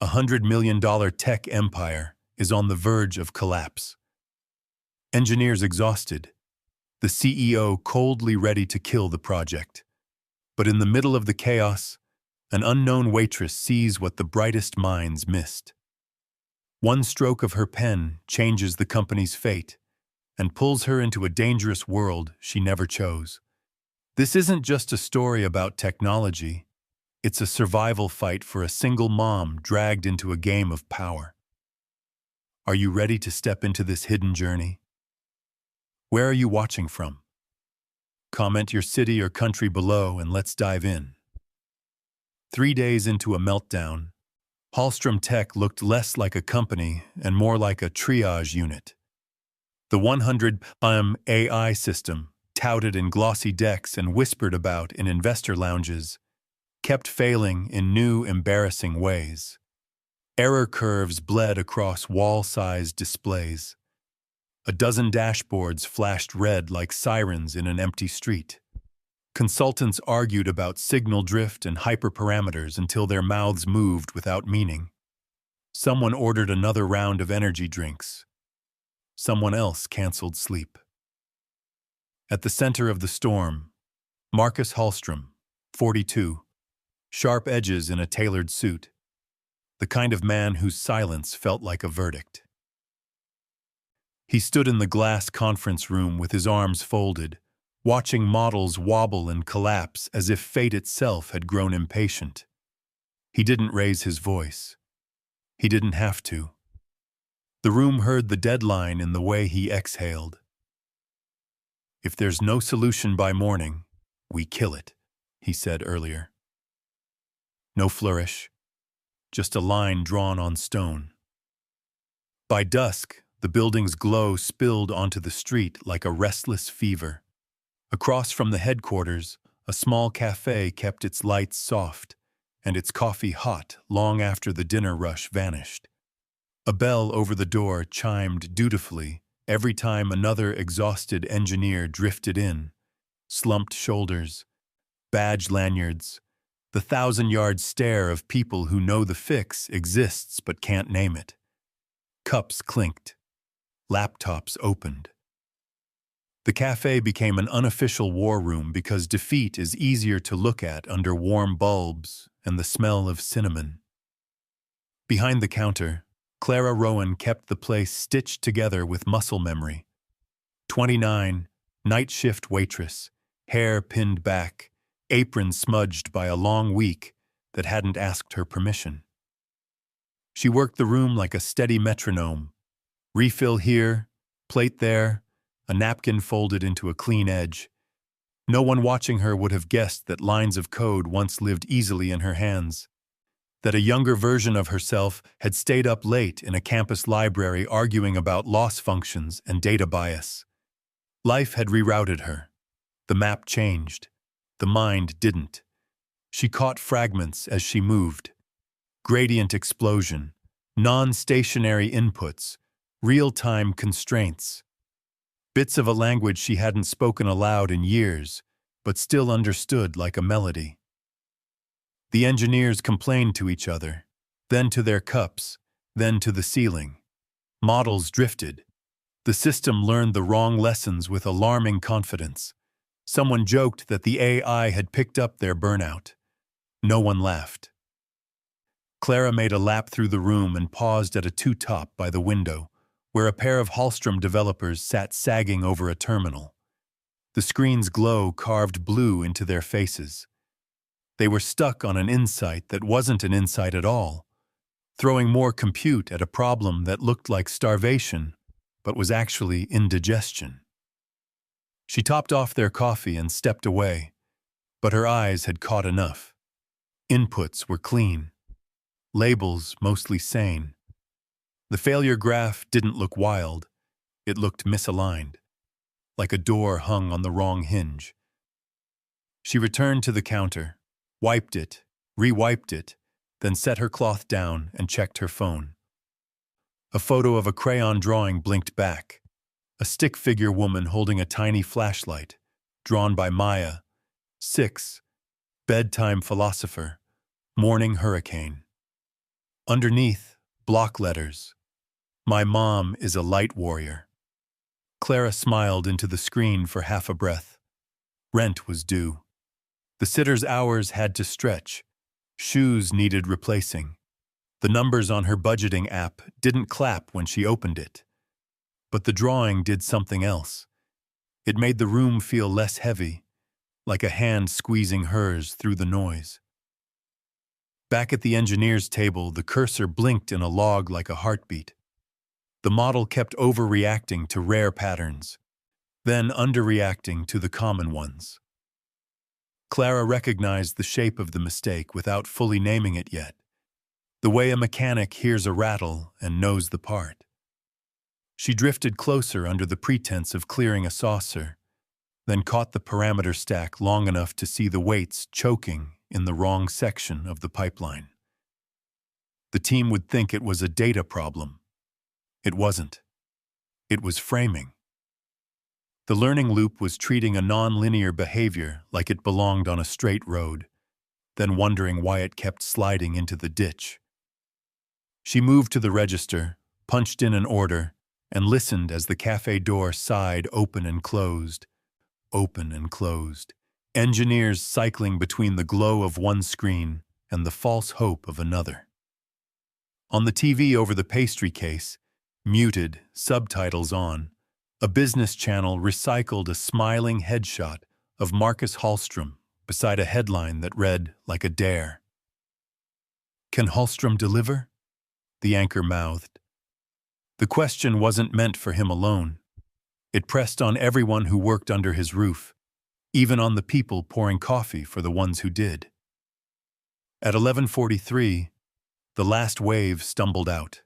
$100 million tech empire is on the verge of collapse. Engineers exhausted, the CEO coldly ready to kill the project. But in the middle of the chaos, an unknown waitress sees what the brightest minds missed. One stroke of her pen changes the company's fate and pulls her into a dangerous world she never chose. This isn't just a story about technology. It's a survival fight for a single mom dragged into a game of power. Are you ready to step into this hidden journey? Where are you watching from? Comment your city or country below and let's dive in. 3 days into a meltdown, Hallstrom Tech looked less like a company and more like a triage unit. The 100 AI system, touted in glossy decks and whispered about in investor lounges, kept failing in new, embarrassing ways. Error curves bled across wall-sized displays. A dozen dashboards flashed red like sirens in an empty street. Consultants argued about signal drift and hyperparameters until their mouths moved without meaning. Someone ordered another round of energy drinks. Someone else canceled sleep. At the center of the storm, Marcus Hallstrom, 42, sharp edges in a tailored suit, the kind of man whose silence felt like a verdict. He stood in the glass conference room with his arms folded, watching models wobble and collapse as if fate itself had grown impatient. He didn't raise his voice. He didn't have to. The room heard the deadline in the way he exhaled. "If there's no solution by morning, we kill it," he said earlier. No flourish, just a line drawn on stone. By dusk, the building's glow spilled onto the street like a restless fever. Across from the headquarters, a small cafe kept its lights soft and its coffee hot long after the dinner rush vanished. A bell over the door chimed dutifully every time another exhausted engineer drifted in. Slumped shoulders, badge lanyards, the 1,000-yard stare of people who know the fix exists but can't name it. Cups clinked. Laptops opened. The cafe became an unofficial war room because defeat is easier to look at under warm bulbs and the smell of cinnamon. Behind the counter, Clara Rowan kept the place stitched together with muscle memory. 29, night shift waitress, hair pinned back, apron smudged by a long week that hadn't asked her permission. She worked the room like a steady metronome. Refill here, plate there, a napkin folded into a clean edge. No one watching her would have guessed that lines of code once lived easily in her hands, that a younger version of herself had stayed up late in a campus library arguing about loss functions and data bias. Life had rerouted her. The map changed. The mind didn't. She caught fragments as she moved. Gradient explosion, non-stationary inputs, real-time constraints. Bits of a language she hadn't spoken aloud in years, but still understood like a melody. The engineers complained to each other, then to their cups, then to the ceiling. Models drifted. The system learned the wrong lessons with alarming confidence. Someone joked that the AI had picked up their burnout. No one laughed. Clara made a lap through the room and paused at a two-top by the window, where a pair of Hallstrom developers sat sagging over a terminal. The screen's glow carved blue into their faces. They were stuck on an insight that wasn't an insight at all, throwing more compute at a problem that looked like starvation, but was actually indigestion. She topped off their coffee and stepped away, but her eyes had caught enough. Inputs were clean. Labels mostly sane. The failure graph didn't look wild. It looked misaligned, like a door hung on the wrong hinge. She returned to the counter, wiped it, re-wiped it, then set her cloth down and checked her phone. A photo of a crayon drawing blinked back. A stick figure woman holding a tiny flashlight, drawn by Maya, 6, bedtime philosopher, morning hurricane. Underneath, block letters. My mom is a light warrior. Clara smiled into the screen for half a breath. Rent was due. The sitter's hours had to stretch. Shoes needed replacing. The numbers on her budgeting app didn't clap when she opened it. But the drawing did something else. It made the room feel less heavy, like a hand squeezing hers through the noise. Back at the engineer's table, the cursor blinked in a log like a heartbeat. The model kept overreacting to rare patterns, then underreacting to the common ones. Clara recognized the shape of the mistake without fully naming it yet, the way a mechanic hears a rattle and knows the part. She drifted closer under the pretense of clearing a saucer, then caught the parameter stack long enough to see the weights choking in the wrong section of the pipeline. The team would think it was a data problem. It wasn't. It was framing. The learning loop was treating a non-linear behavior like it belonged on a straight road, then wondering why it kept sliding into the ditch. She moved to the register, punched in an order, and listened as the cafe door sighed open and closed, engineers cycling between the glow of one screen and the false hope of another. On the TV over the pastry case, muted, subtitles on, a business channel recycled a smiling headshot of Marcus Hallstrom beside a headline that read like a dare. "Can Hallstrom deliver?" the anchor mouthed. The question wasn't meant for him alone. It pressed on everyone who worked under his roof, even on the people pouring coffee for the ones who did. At 11:43, the last wave stumbled out.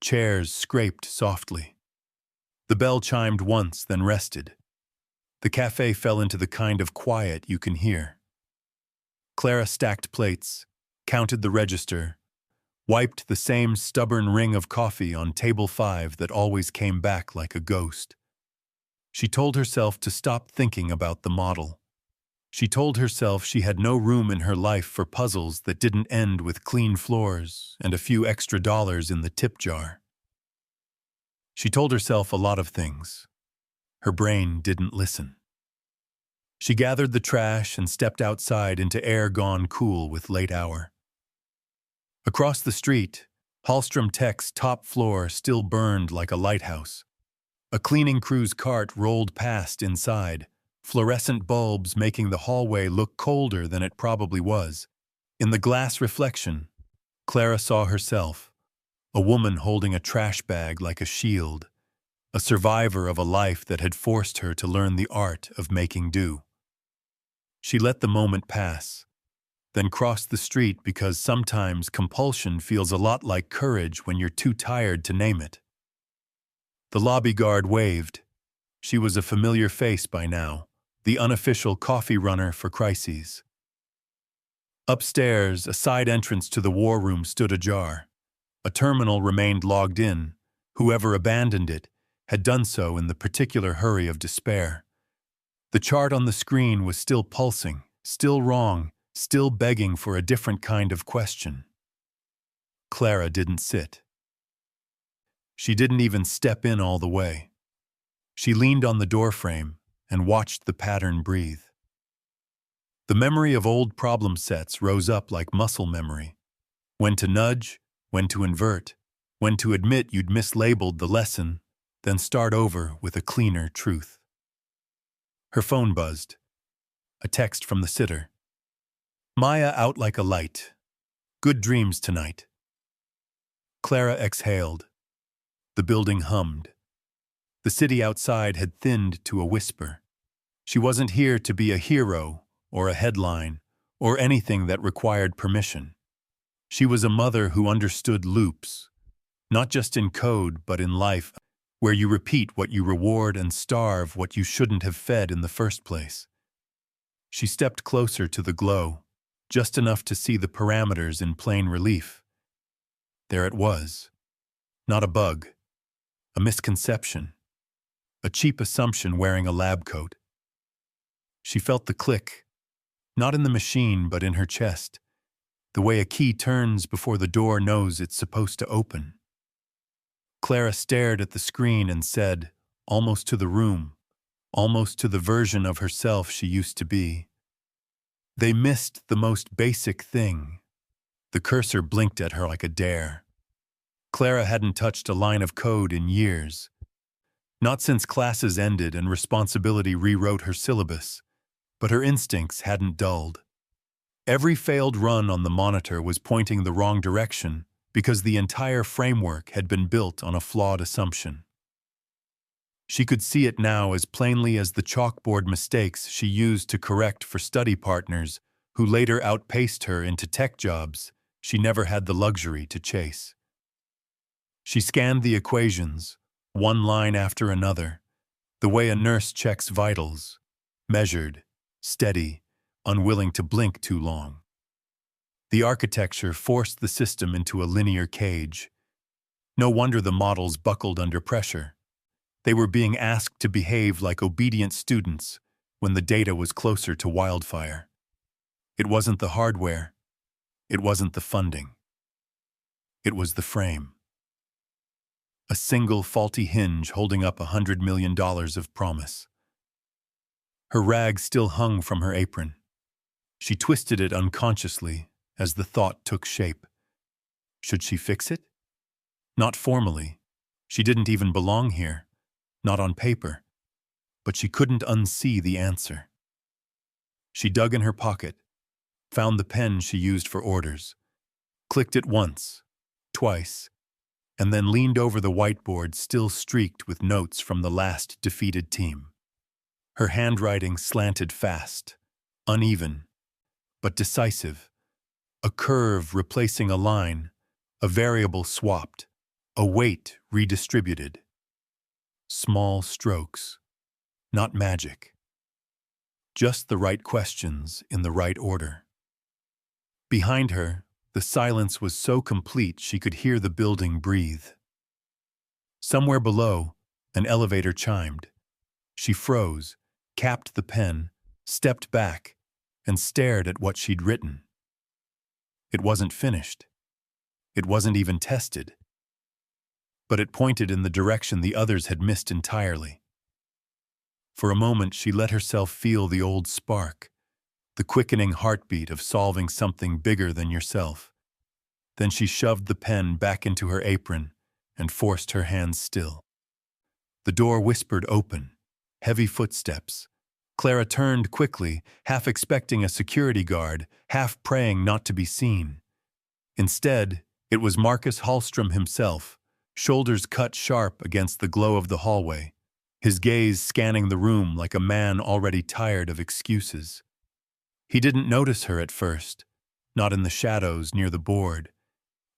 Chairs scraped softly. The bell chimed once, then rested. The cafe fell into the kind of quiet you can hear. Clara stacked plates, counted the register, wiped the same stubborn ring of coffee on table 5 that always came back like a ghost. She told herself to stop thinking about the model. She told herself she had no room in her life for puzzles that didn't end with clean floors and a few extra dollars in the tip jar. She told herself a lot of things. Her brain didn't listen. She gathered the trash and stepped outside into air gone cool with late hour. Across the street, Hallstrom Tech's top floor still burned like a lighthouse. A cleaning crew's cart rolled past inside, fluorescent bulbs making the hallway look colder than it probably was. In the glass reflection, Clara saw herself, a woman holding a trash bag like a shield, a survivor of a life that had forced her to learn the art of making do. She let the moment pass, then crossed the street because sometimes compulsion feels a lot like courage when you're too tired to name it. The lobby guard waved. She was a familiar face by now, the unofficial coffee runner for crises. Upstairs, a side entrance to the war room stood ajar. A terminal remained logged in. Whoever abandoned it had done so in the particular hurry of despair. The chart on the screen was still pulsing, still wrong, still begging for a different kind of question. Clara didn't sit. She didn't even step in all the way. She leaned on the doorframe and watched the pattern breathe. The memory of old problem sets rose up like muscle memory. When to nudge, when to invert, when to admit you'd mislabeled the lesson, then start over with a cleaner truth. Her phone buzzed. A text from the sitter. "Maya out like a light. Good dreams tonight." Clara exhaled. The building hummed. The city outside had thinned to a whisper. She wasn't here to be a hero or a headline or anything that required permission. She was a mother who understood loops, not just in code but in life, where you repeat what you reward and starve what you shouldn't have fed in the first place. She stepped closer to the glow, just enough to see the parameters in plain relief. There it was. Not a bug. A misconception. A cheap assumption wearing a lab coat. She felt the click, not in the machine but in her chest. the way a key turns before the door knows it's supposed to open. Clara stared at the screen and said, almost to the room, almost to the version of herself she used to be, "They missed the most basic thing." The cursor blinked at her like a dare. Clara hadn't touched a line of code in years. Not since classes ended and responsibility rewrote her syllabus, but her instincts hadn't dulled. Every failed run on the monitor was pointing the wrong direction because the entire framework had been built on a flawed assumption. She could see it now as plainly as the chalkboard mistakes she used to correct for study partners who later outpaced her into tech jobs she never had the luxury to chase. She scanned the equations, one line after another, the way a nurse checks vitals, measured, steady, unwilling to blink too long. The architecture forced the system into a linear cage. No wonder the models buckled under pressure. They were being asked to behave like obedient students when the data was closer to wildfire. It wasn't the hardware. It wasn't the funding. It was the frame. A single faulty hinge holding up $100 million of promise. Her rag still hung from her apron. She twisted it unconsciously as the thought took shape. Should she fix it? Not formally. She didn't even belong here. Not on paper. But she couldn't unsee the answer. She dug in her pocket, found the pen she used for orders, clicked it once, twice, and then leaned over the whiteboard still streaked with notes from the last defeated team. Her handwriting slanted fast, uneven, but decisive. A curve replacing a line, a variable swapped, a weight redistributed. Small strokes, not magic. Just the right questions in the right order. Behind her, the silence was so complete she could hear the building breathe. Somewhere below, an elevator chimed. She froze, capped the pen, stepped back, and stared at what she'd written. It wasn't finished. It wasn't even tested. But it pointed in the direction the others had missed entirely. For a moment, she let herself feel the old spark, the quickening heartbeat of solving something bigger than yourself. Then she shoved the pen back into her apron and forced her hands still. The door whispered open, heavy footsteps. Clara turned quickly, half expecting a security guard, half praying not to be seen. Instead, it was Marcus Hallstrom himself, shoulders cut sharp against the glow of the hallway, his gaze scanning the room like a man already tired of excuses. He didn't notice her at first, not in the shadows near the board,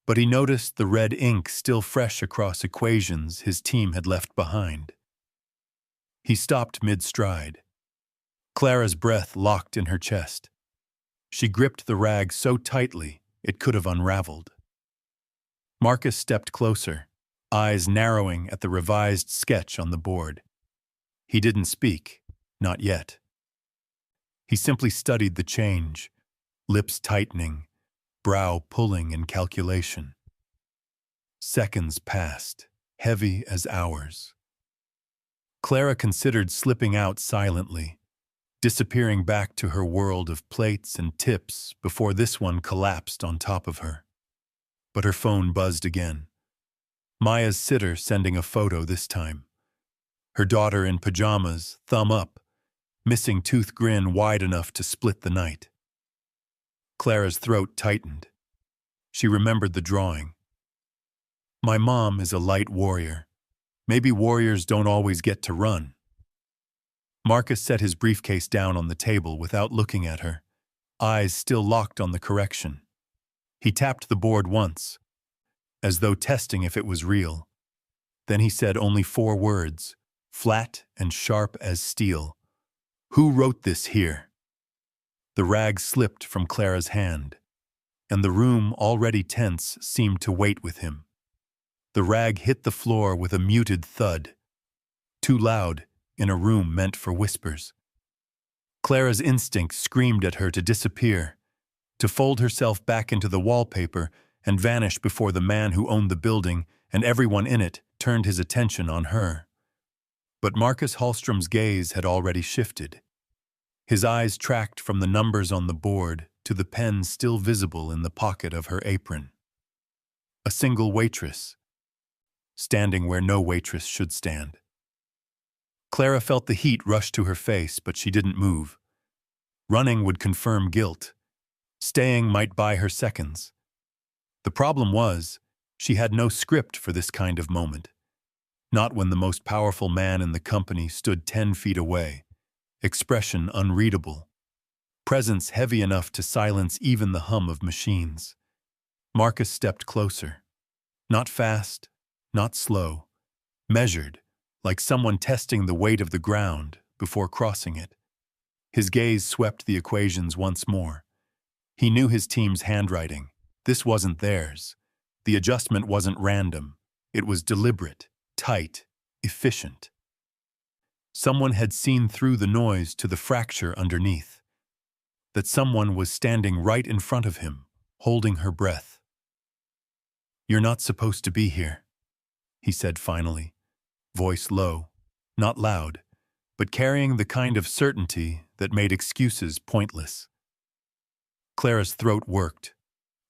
but he noticed the red ink still fresh across equations his team had left behind. He stopped mid-stride. Clara's breath locked in her chest. She gripped the rag so tightly it could have unraveled. Marcus stepped closer, eyes narrowing at the revised sketch on the board. He didn't speak, not yet. He simply studied the change, lips tightening, brow pulling in calculation. Seconds passed, heavy as hours. Clara considered slipping out silently, disappearing back to her world of plates and tips before this one collapsed on top of her. But her phone buzzed again. Maya's sitter sending a photo this time. Her daughter in pajamas, thumb up, missing tooth grin wide enough to split the night. Clara's throat tightened. She remembered the drawing. My mom is a light warrior. Maybe warriors don't always get to run. Marcus set his briefcase down on the table without looking at her, eyes still locked on the correction. He tapped the board once, as though testing if it was real. Then he said only 4 words, flat and sharp as steel. Who wrote this here? The rag slipped from Clara's hand, and the room, already tense, seemed to wait with him. The rag hit the floor with a muted thud, too loud in a room meant for whispers. Clara's instinct screamed at her to disappear, to fold herself back into the wallpaper and vanish before the man who owned the building and everyone in it turned his attention on her. But Marcus Hallstrom's gaze had already shifted. His eyes tracked from the numbers on the board to the pen still visible in the pocket of her apron. A single waitress, standing where no waitress should stand. Clara felt the heat rush to her face, but she didn't move. Running would confirm guilt. Staying might buy her seconds. The problem was, she had no script for this kind of moment. Not when the most powerful man in the company stood 10 feet away, expression unreadable, presence heavy enough to silence even the hum of machines. Marcus stepped closer. Not fast, not slow, measured, like someone testing the weight of the ground before crossing it. His gaze swept the equations once more. He knew his team's handwriting. This wasn't theirs. The adjustment wasn't random. It was deliberate, tight, efficient. Someone had seen through the noise to the fracture underneath. That someone was standing right in front of him, holding her breath. "You're not supposed to be here," he said finally, voice low, not loud, but carrying the kind of certainty that made excuses pointless. Clara's throat worked,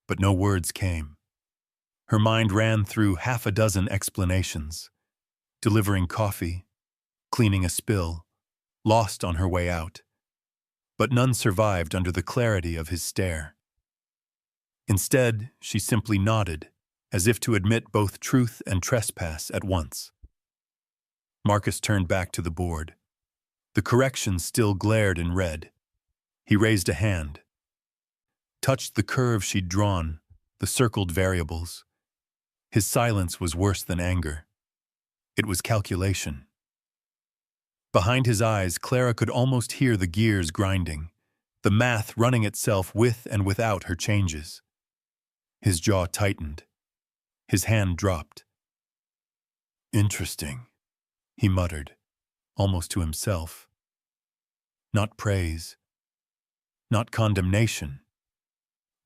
but no words came. Her mind ran through half a dozen explanations. Delivering coffee, cleaning a spill, lost on her way out. But none survived under the clarity of his stare. Instead, she simply nodded, as if to admit both truth and trespass at once. Marcus turned back to the board. The corrections still glared in red. He raised a hand, touched the curve she'd drawn, the circled variables. His silence was worse than anger. It was calculation. Behind his eyes, Clara could almost hear the gears grinding, the math running itself with and without her changes. His jaw tightened. His hand dropped. "Interesting," he muttered, almost to himself. Not praise. Not condemnation.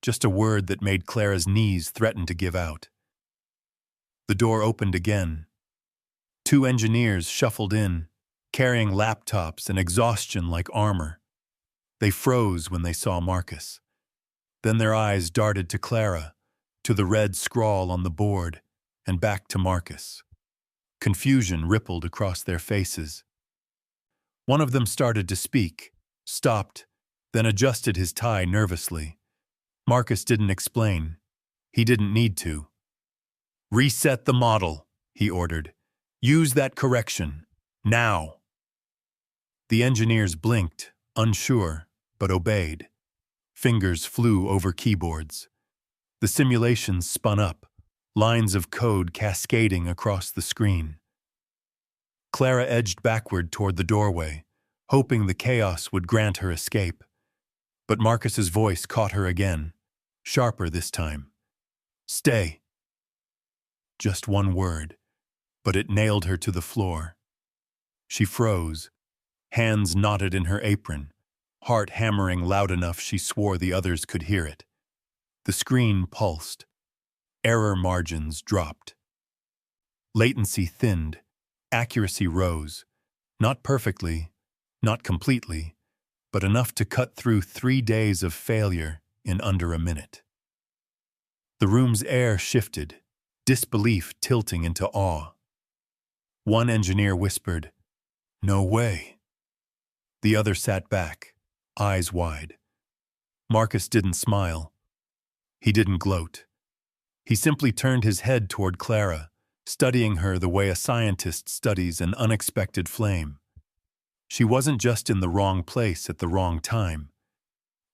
Just a word that made Clara's knees threaten to give out. The door opened again. 2 engineers shuffled in, carrying laptops and exhaustion like armor. They froze when they saw Marcus. Then their eyes darted to Clara, to the red scrawl on the board, and back to Marcus. Confusion rippled across their faces. One of them started to speak, stopped, then adjusted his tie nervously. Marcus didn't explain. He didn't need to. "Reset the model," he ordered. "Use that correction. Now." The engineers blinked, unsure, but obeyed. Fingers flew over keyboards. The simulations spun up, lines of code cascading across the screen. Clara edged backward toward the doorway, hoping the chaos would grant her escape. But Marcus's voice caught her again, sharper this time. "Stay." Just one word, but it nailed her to the floor. She froze, hands knotted in her apron, heart hammering loud enough she swore the others could hear it. The screen pulsed. Error margins dropped. Latency thinned. Accuracy rose. Not perfectly, not completely, but enough to cut through 3 days of failure in under a minute. The room's air shifted, disbelief tilting into awe. One engineer whispered, "No way." The other sat back, eyes wide. Marcus didn't smile. He didn't gloat. He simply turned his head toward Clara, studying her the way a scientist studies an unexpected flame. She wasn't just in the wrong place at the wrong time.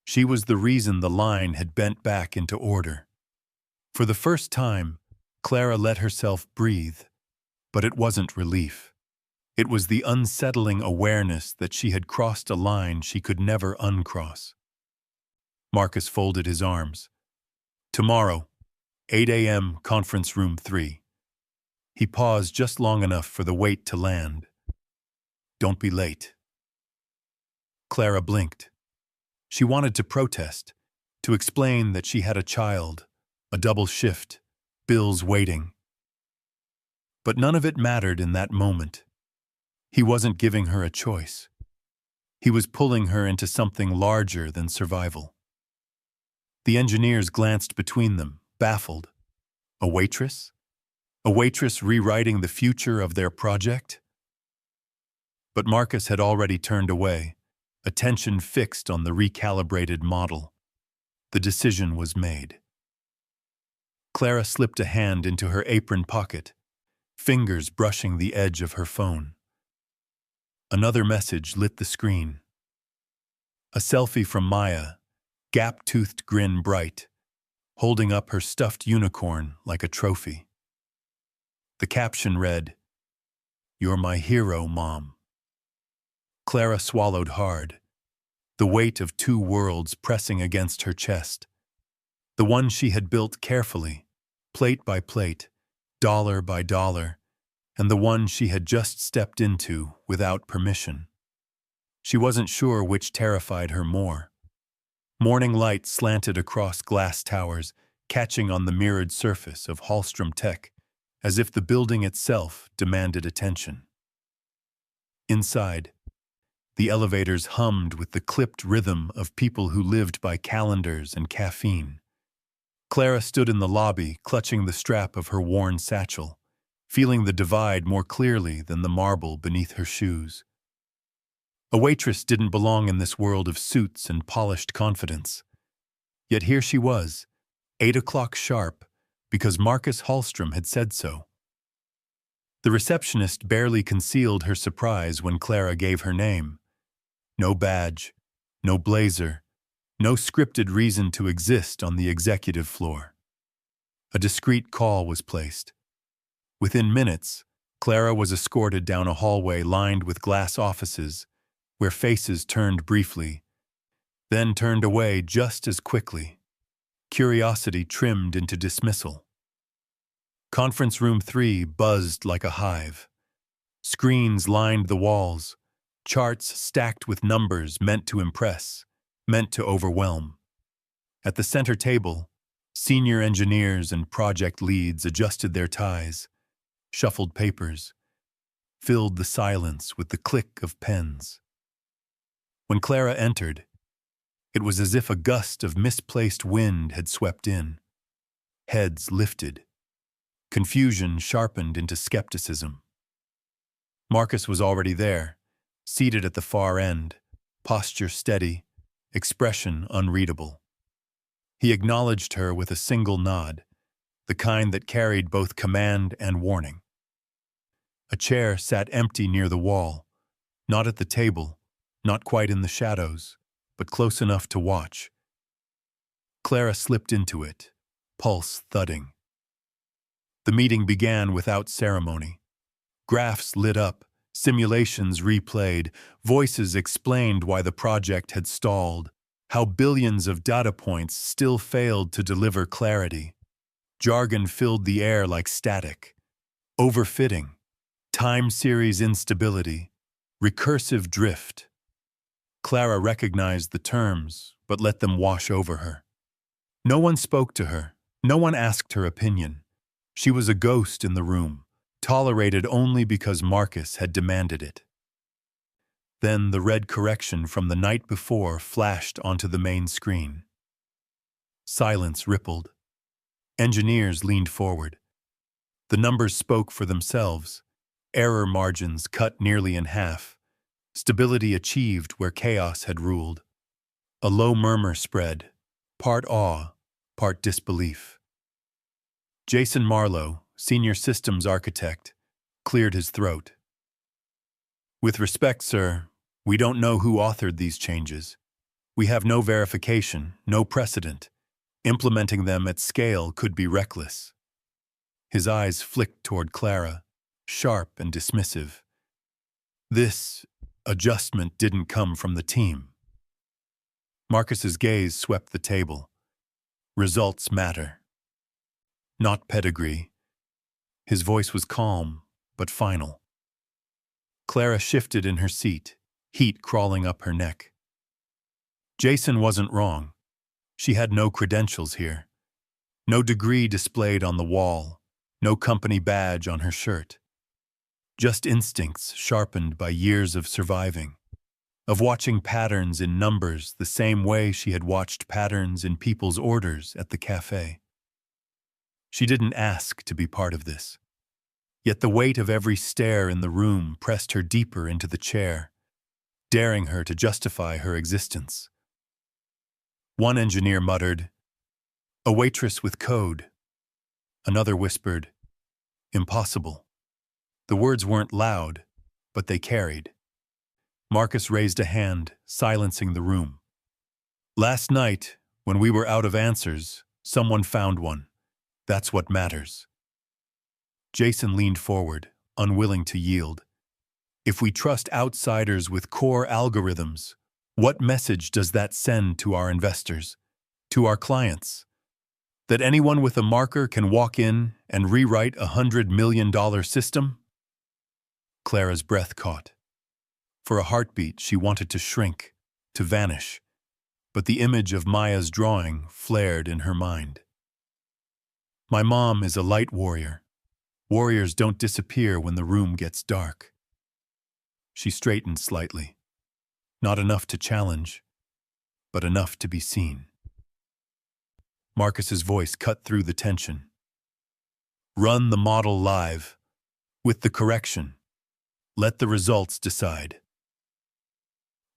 She was the reason the line had bent back into order. For the first time, Clara let herself breathe, but it wasn't relief. It was the unsettling awareness that she had crossed a line she could never uncross. Marcus folded his arms. "Tomorrow, 8 a.m., conference room 3. He paused just long enough for the wait to land. "Don't be late." Clara blinked. She wanted to protest, to explain that she had a child, a double shift, bills waiting. But none of it mattered in that moment. He wasn't giving her a choice. He was pulling her into something larger than survival. The engineers glanced between them, baffled. A waitress? A waitress rewriting the future of their project? But Marcus had already turned away, attention fixed on the recalibrated model. The decision was made. Clara slipped a hand into her apron pocket, fingers brushing the edge of her phone. Another message lit the screen. A selfie from Maya, gap-toothed grin bright, holding up her stuffed unicorn like a trophy. The caption read, "You're my hero, Mom." Clara swallowed hard, the weight of two worlds pressing against her chest. The one she had built carefully, plate by plate, dollar by dollar, and the one she had just stepped into without permission. She wasn't sure which terrified her more. Morning light slanted across glass towers, catching on the mirrored surface of Hallstrom Tech, as if the building itself demanded attention. Inside, the elevators hummed with the clipped rhythm of people who lived by calendars and caffeine. Clara stood in the lobby, clutching the strap of her worn satchel, feeling the divide more clearly than the marble beneath her shoes. A waitress didn't belong in this world of suits and polished confidence. Yet here she was, 8 o'clock sharp, because Marcus Hallstrom had said so. The receptionist barely concealed her surprise when Clara gave her name. No badge, no blazer, no scripted reason to exist on the executive floor. A discreet call was placed. Within minutes, Clara was escorted down a hallway lined with glass offices, where faces turned briefly, then turned away just as quickly. Curiosity trimmed into dismissal. Conference room 3 buzzed like a hive. Screens lined the walls, charts stacked with numbers meant to impress, meant to overwhelm. At the center table, senior engineers and project leads adjusted their ties, shuffled papers, filled the silence with the click of pens. When Clara entered, it was as if a gust of misplaced wind had swept in. Heads lifted. Confusion sharpened into skepticism. Marcus was already there, seated at the far end, posture steady, expression unreadable. He acknowledged her with a single nod, the kind that carried both command and warning. A chair sat empty near the wall, not at the table, not quite in the shadows, but close enough to watch. Clara slipped into it, pulse thudding. The meeting began without ceremony. Graphs lit up, simulations replayed, voices explained why the project had stalled, how billions of data points still failed to deliver clarity. Jargon filled the air like static. Overfitting, time series instability, recursive drift. Clara recognized the terms, but let them wash over her. No one spoke to her. No one asked her opinion. She was a ghost in the room, tolerated only because Marcus had demanded it. Then the red correction from the night before flashed onto the main screen. Silence rippled. Engineers leaned forward. The numbers spoke for themselves. Error margins cut nearly in half. Stability achieved where chaos had ruled. A low murmur spread, part awe, part disbelief. Jason Marlowe, senior systems architect, cleared his throat. "With respect, sir, we don't know who authored these changes. We have no verification, no precedent. Implementing them at scale could be reckless." His eyes flicked toward Clara, sharp and dismissive. "This adjustment didn't come from the team." Marcus's gaze swept the table. "Results matter. Not pedigree." His voice was calm, but final. Clara shifted in her seat, heat crawling up her neck. Jason wasn't wrong. She had no credentials here. No degree displayed on the wall, no company badge on her shirt. Just instincts sharpened by years of surviving, of watching patterns in numbers the same way she had watched patterns in people's orders at the cafe. She didn't ask to be part of this. Yet the weight of every stare in the room pressed her deeper into the chair, daring her to justify her existence. One engineer muttered, "A waitress with code." Another whispered, "Impossible." The words weren't loud, but they carried. Marcus raised a hand, silencing the room. "Last night, when we were out of answers, someone found one. That's what matters." Jason leaned forward, unwilling to yield. If we trust outsiders with core algorithms, what message does that send to our investors, to our clients? That anyone with a marker can walk in and rewrite a $100 million system? Clara's breath caught. For a heartbeat, she wanted to shrink, to vanish, but the image of Maya's drawing flared in her mind. "My mom is a light warrior. Warriors don't disappear when the room gets dark." She straightened slightly. Not enough to challenge, but enough to be seen. Marcus's voice cut through the tension. "Run the model live, with the correction. Let the results decide."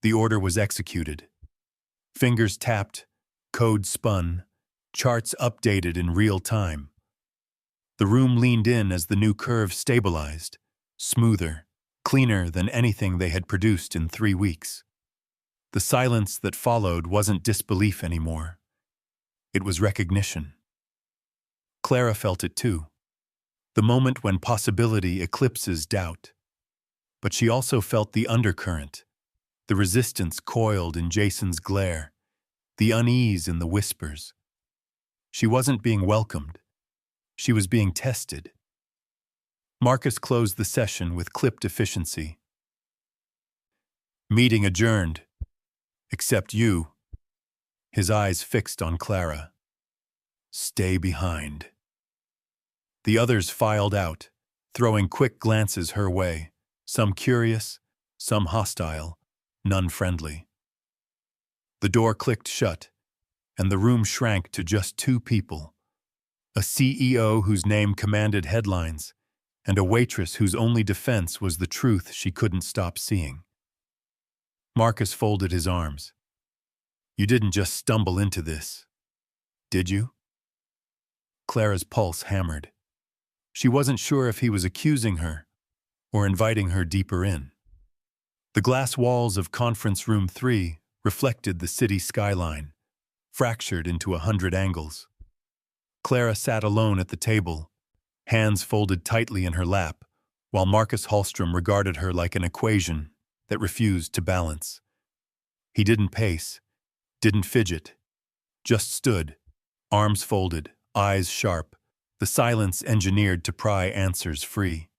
The order was executed. Fingers tapped, code spun, charts updated in real time. The room leaned in as the new curve stabilized, smoother, cleaner than anything they had produced in 3 weeks. The silence that followed wasn't disbelief anymore. It was recognition. Clara felt it too. The moment when possibility eclipses doubt. But she also felt the undercurrent, the resistance coiled in Jason's glare, the unease in the whispers. She wasn't being welcomed. She was being tested. Marcus closed the session with clipped efficiency. "Meeting adjourned. Except you." His eyes fixed on Clara. "Stay behind." The others filed out, throwing quick glances her way, some curious, some hostile, none friendly. The door clicked shut, and the room shrank to just 2 people. A CEO whose name commanded headlines, and a waitress whose only defense was the truth she couldn't stop seeing. Marcus folded his arms. "You didn't just stumble into this, did you?" Clara's pulse hammered. She wasn't sure if he was accusing her or inviting her deeper in. The glass walls of Conference Room 3 reflected the city skyline, fractured into 100 angles. Clara sat alone at the table, hands folded tightly in her lap, while Marcus Hallstrom regarded her like an equation that refused to balance. He didn't pace, didn't fidget, just stood, arms folded, eyes sharp, the silence engineered to pry answers free.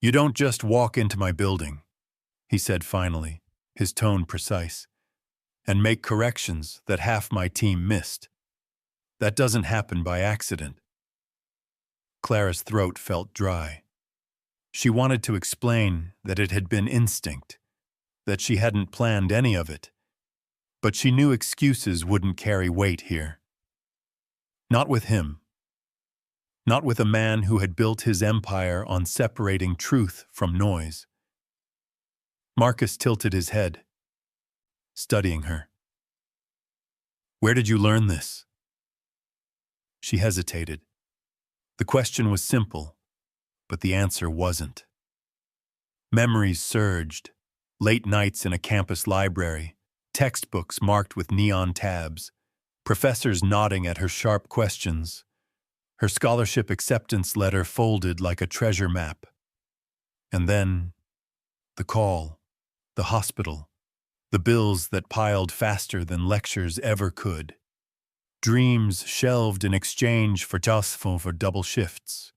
"You don't just walk into my building," he said finally, his tone precise, "and make corrections that half my team missed. That doesn't happen by accident." Clara's throat felt dry. She wanted to explain that it had been instinct, that she hadn't planned any of it, but she knew excuses wouldn't carry weight here. Not with him. Not with a man who had built his empire on separating truth from noise. Marcus tilted his head, studying her. "Where did you learn this?" She hesitated. The question was simple, but the answer wasn't. Memories surged, late nights in a campus library, textbooks marked with neon tabs, professors nodding at her sharp questions, her scholarship acceptance letter folded like a treasure map. And then, the call, the hospital, the bills that piled faster than lectures ever could. Dreams shelved in exchange for double shifts.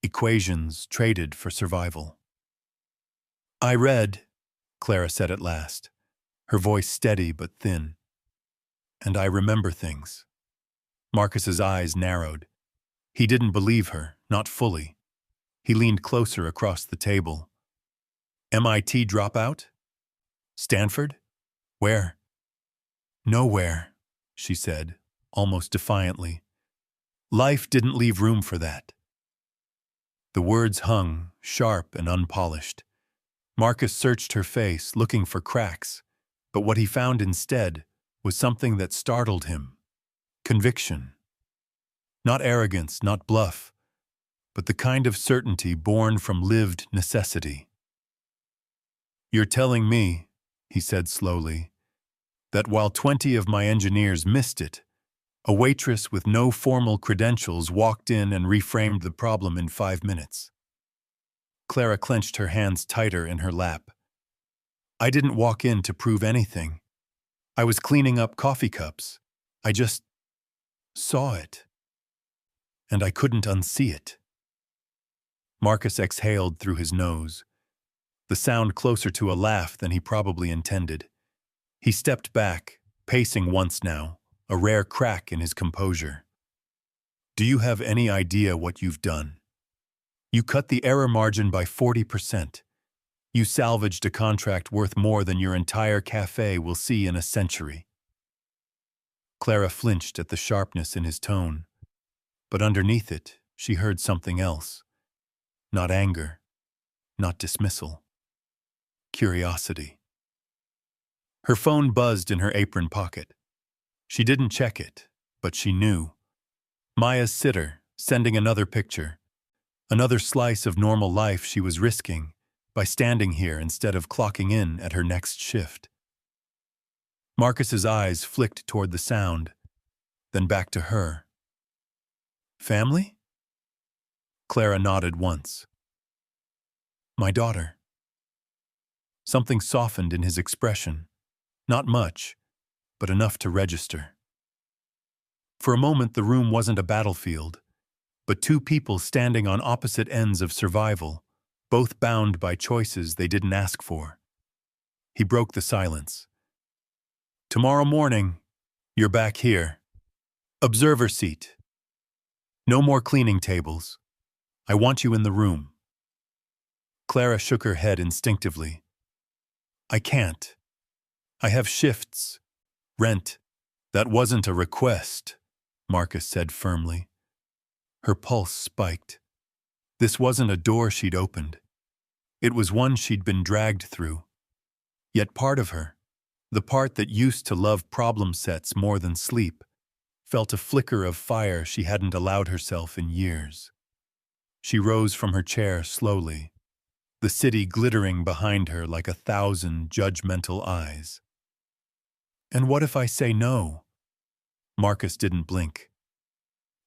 Equations traded for survival. "I read," Clara said at last, her voice steady but thin. And I remember things. Marcus's eyes narrowed. He didn't believe her, not fully. He leaned closer across the table. MIT dropout? Stanford? Where? Nowhere, she said, almost defiantly. Life didn't leave room for that. The words hung, sharp and unpolished. Marcus searched her face, looking for cracks, but what he found instead was something that startled him. Conviction. Not arrogance, not bluff, but the kind of certainty born from lived necessity. You're telling me, he said slowly, that while 20 of my engineers missed it, a waitress with no formal credentials walked in and reframed the problem in 5 minutes. Clara clenched her hands tighter in her lap. I didn't walk in to prove anything. I was cleaning up coffee cups. I just saw it. And I couldn't unsee it. Marcus exhaled through his nose, the sound closer to a laugh than he probably intended. He stepped back, pacing once now, a rare crack in his composure. Do you have any idea what you've done? You cut the error margin by 40%. You salvaged a contract worth more than your entire cafe will see in a century. Clara flinched at the sharpness in his tone, but underneath it, she heard something else. Not anger, not dismissal. Curiosity. Her phone buzzed in her apron pocket. She didn't check it, but she knew. Maya's sitter, sending another picture. Another slice of normal life she was risking by standing here instead of clocking in at her next shift. Marcus's eyes flicked toward the sound, then back to her. Family? Clara nodded once. My daughter. Something softened in his expression. Not much, but enough to register. For a moment, the room wasn't a battlefield, but two people standing on opposite ends of survival, both bound by choices they didn't ask for. He broke the silence. Tomorrow morning, you're back here. Observer seat. No more cleaning tables. I want you in the room. Clara shook her head instinctively. I can't. I have shifts. Rent. That wasn't a request, Marcus said firmly. Her pulse spiked. This wasn't a door she'd opened. It was one she'd been dragged through. Yet part of her, the part that used to love problem sets more than sleep, felt a flicker of fire she hadn't allowed herself in years. She rose from her chair slowly, the city glittering behind her like 1,000 judgmental eyes. And what if I say no? Marcus didn't blink.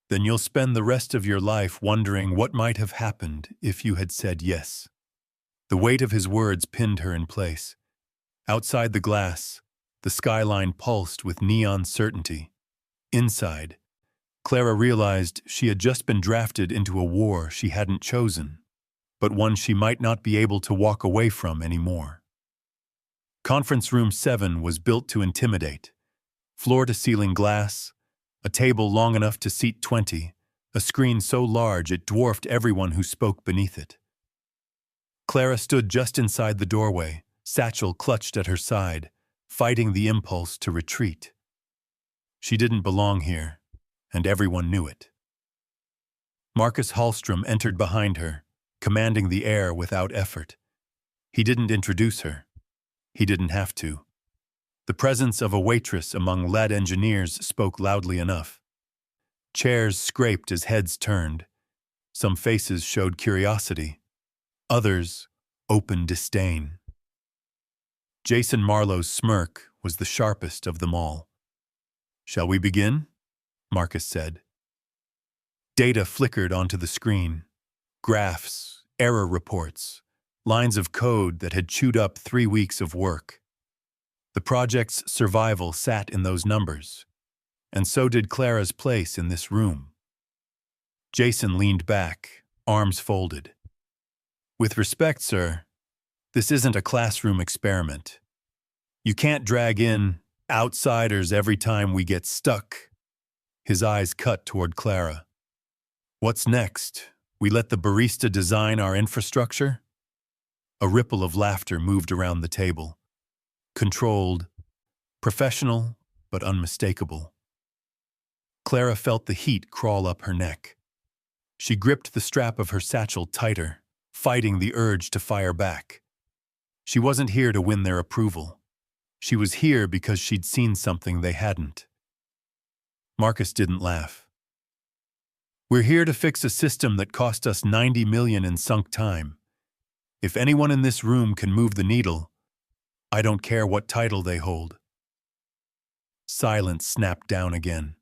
Then you'll spend the rest of your life wondering what might have happened if you had said yes. The weight of his words pinned her in place. Outside the glass, the skyline pulsed with neon certainty. Inside, Clara realized she had just been drafted into a war she hadn't chosen, but one she might not be able to walk away from anymore. Conference Room 7 was built to intimidate. Floor-to-ceiling glass, a table long enough to seat 20, a screen so large it dwarfed everyone who spoke beneath it. Clara stood just inside the doorway, satchel clutched at her side, fighting the impulse to retreat. She didn't belong here, and everyone knew it. Marcus Hallstrom entered behind her, commanding the air without effort. He didn't introduce her. He didn't have to. The presence of a waitress among lad engineers spoke loudly enough. Chairs scraped as heads turned. Some faces showed curiosity. Others, open disdain. Jason Marlowe's smirk was the sharpest of them all. Shall we begin? Marcus said. Data flickered onto the screen. Graphs, error reports, lines of code that had chewed up 3 weeks of work. The project's survival sat in those numbers, and so did Clara's place in this room. Jason leaned back, arms folded. With respect, sir, this isn't a classroom experiment. You can't drag in Outsiders every time we get stuck. His eyes cut toward Clara. What's next? We let the barista design our infrastructure? A ripple of laughter moved around the table. Controlled, professional, but unmistakable. Clara felt the heat crawl up her neck. She gripped the strap of her satchel tighter, fighting the urge to fire back. She wasn't here to win their approval. She was here because she'd seen something they hadn't. Marcus didn't laugh. We're here to fix a system that cost us $90 million in sunk time. If anyone in this room can move the needle, I don't care what title they hold. Silence snapped down again.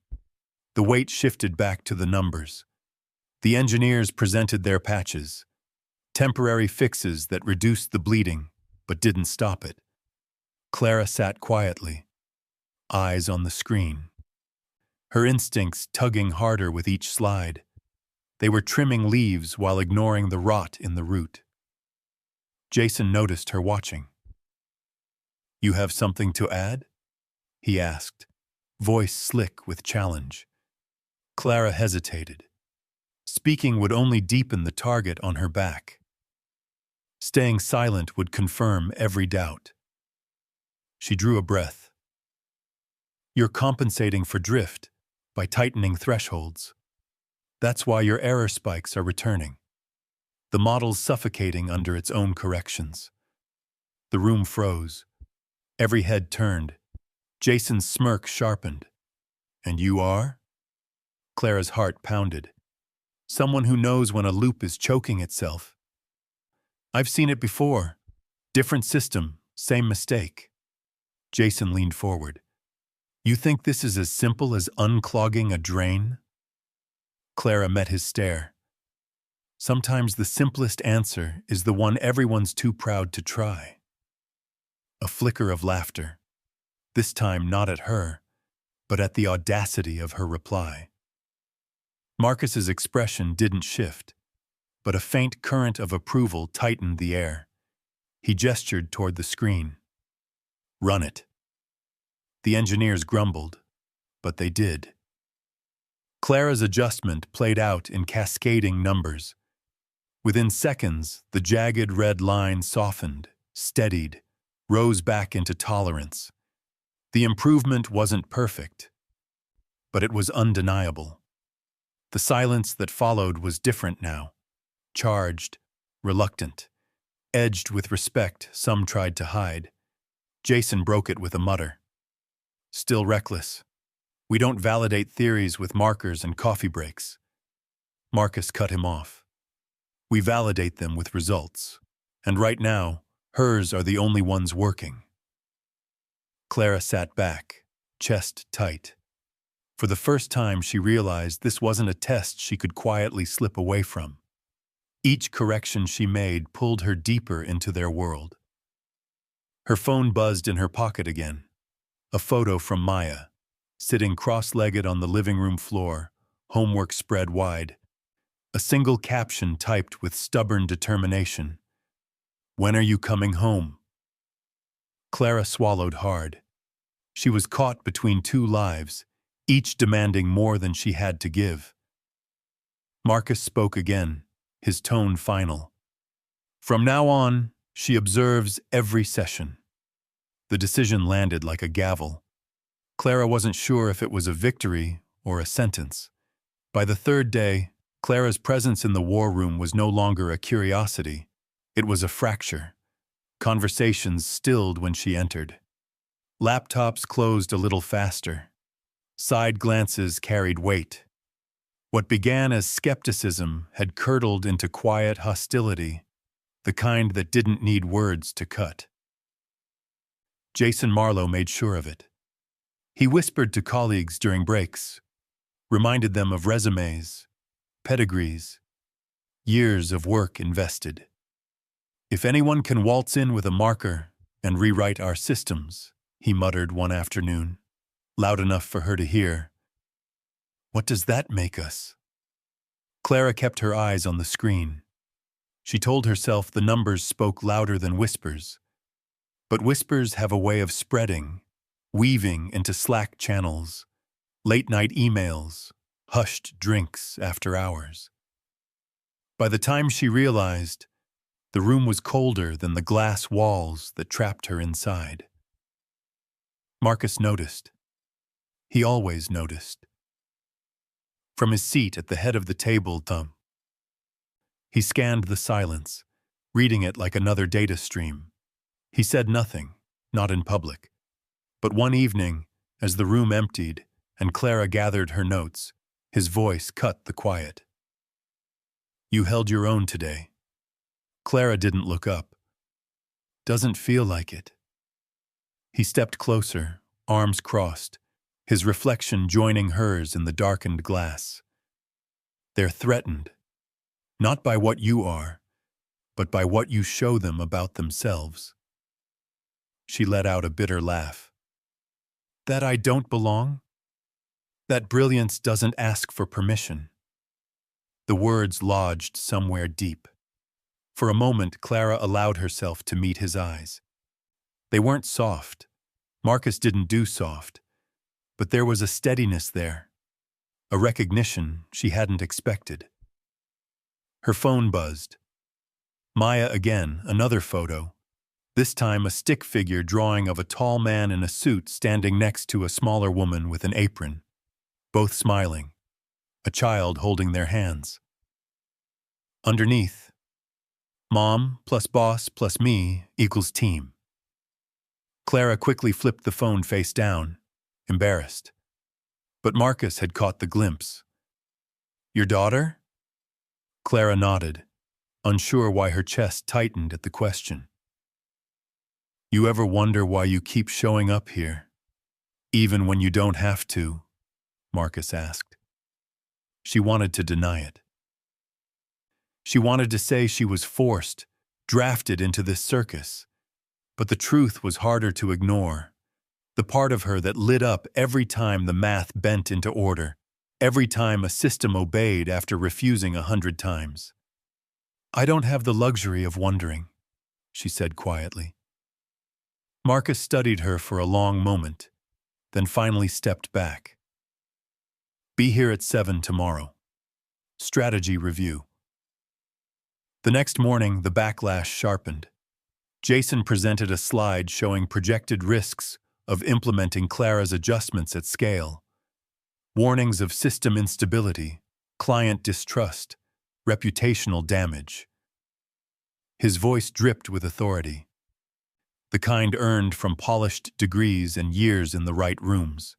The weight shifted back to the numbers. The engineers presented their patches, temporary fixes that reduced the bleeding but didn't stop it. Clara sat quietly, eyes on the screen. Her instincts tugging harder with each slide. They were trimming leaves while ignoring the rot in the root. Jason noticed her watching. You have something to add? He asked, voice slick with challenge. Clara hesitated. Speaking would only deepen the target on her back. Staying silent would confirm every doubt. She drew a breath. You're compensating for drift by tightening thresholds. That's why your error spikes are returning. The model's suffocating under its own corrections. The room froze. Every head turned. Jason's smirk sharpened. And you are? Clara's heart pounded. Someone who knows when a loop is choking itself. I've seen it before. Different system, same mistake. Jason leaned forward. You think this is as simple as unclogging a drain? Clara met his stare. Sometimes the simplest answer is the one everyone's too proud to try. A flicker of laughter. This time not at her, but at the audacity of her reply. Marcus's expression didn't shift, but a faint current of approval tightened the air. He gestured toward the screen. Run it. The engineers grumbled, but they did. Clara's adjustment played out in cascading numbers. Within seconds, the jagged red line softened, steadied, rose back into tolerance. The improvement wasn't perfect, but it was undeniable. The silence that followed was different now. Charged, reluctant, edged with respect some tried to hide. Jason broke it with a mutter. Still reckless. We don't validate theories with markers and coffee breaks. Marcus cut him off. We validate them with results. And right now, hers are the only ones working. Clara sat back, chest tight. For the first time, she realized this wasn't a test she could quietly slip away from. Each correction she made pulled her deeper into their world. Her phone buzzed in her pocket again. A photo from Maya, sitting cross-legged on the living room floor, homework spread wide. A single caption typed with stubborn determination. When are you coming home? Clara swallowed hard. She was caught between two lives, each demanding more than she had to give. Marcus spoke again, his tone final. From now on, she observes every session. The decision landed like a gavel. Clara wasn't sure if it was a victory or a sentence. By the third day, Clara's presence in the war room was no longer a curiosity. It was a fracture. Conversations stilled when she entered. Laptops closed a little faster. Side glances carried weight. What began as skepticism had curdled into quiet hostility, the kind that didn't need words to cut. Jason Marlowe made sure of it. He whispered to colleagues during breaks, reminded them of resumes, pedigrees, years of work invested. If anyone can waltz in with a marker and rewrite our systems, he muttered one afternoon, loud enough for her to hear. What does that make us? Clara kept her eyes on the screen. She told herself the numbers spoke louder than whispers. But whispers have a way of spreading, weaving into Slack channels, late-night emails, hushed drinks after hours. By the time she realized, the room was colder than the glass walls that trapped her inside. Marcus noticed. He always noticed. From his seat at the head of the table, he scanned the silence, reading it like another data stream. He said nothing, not in public. But one evening, as the room emptied and Clara gathered her notes, his voice cut the quiet. "You held your own today." Clara didn't look up. "Doesn't feel like it." He stepped closer, arms crossed, his reflection joining hers in the darkened glass. "They're threatened, not by what you are, but by what you show them about themselves." She let out a bitter laugh. "That I don't belong? That brilliance doesn't ask for permission?" The words lodged somewhere deep. For a moment, Clara allowed herself to meet his eyes. They weren't soft. Marcus didn't do soft. But there was a steadiness there, a recognition she hadn't expected. Her phone buzzed. Maya again, another photo. This time a stick figure drawing of a tall man in a suit standing next to a smaller woman with an apron, both smiling, a child holding their hands. Underneath, "Mom plus boss plus me equals team." Clara quickly flipped the phone face down, embarrassed. But Marcus had caught the glimpse. "Your daughter?" Clara nodded, unsure why her chest tightened at the question. "You ever wonder why you keep showing up here, even when you don't have to?" Marcus asked. She wanted to deny it. She wanted to say she was forced, drafted into this circus. But the truth was harder to ignore. The part of her that lit up every time the math bent into order, every time a system obeyed after refusing 100 times. "I don't have the luxury of wondering," she said quietly. Marcus studied her for a long moment, then finally stepped back. "Be here at 7 tomorrow. Strategy review." The next morning, the backlash sharpened. Jason presented a slide showing projected risks of implementing Clara's adjustments at scale. Warnings of system instability, client distrust, reputational damage. His voice dripped with authority, the kind earned from polished degrees and years in the right rooms.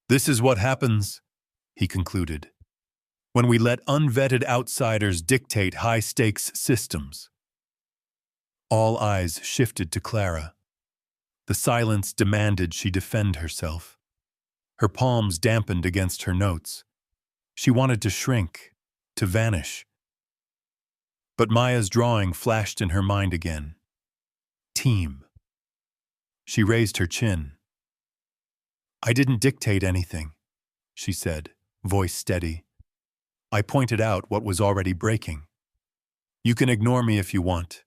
"This is what happens," he concluded, "when we let unvetted outsiders dictate high-stakes systems." All eyes shifted to Clara. The silence demanded she defend herself. Her palms dampened against her notes. She wanted to shrink, to vanish. But Maya's drawing flashed in her mind again. Team. She raised her chin. "I didn't dictate anything," she said, voice steady. "I pointed out what was already breaking. You can ignore me if you want.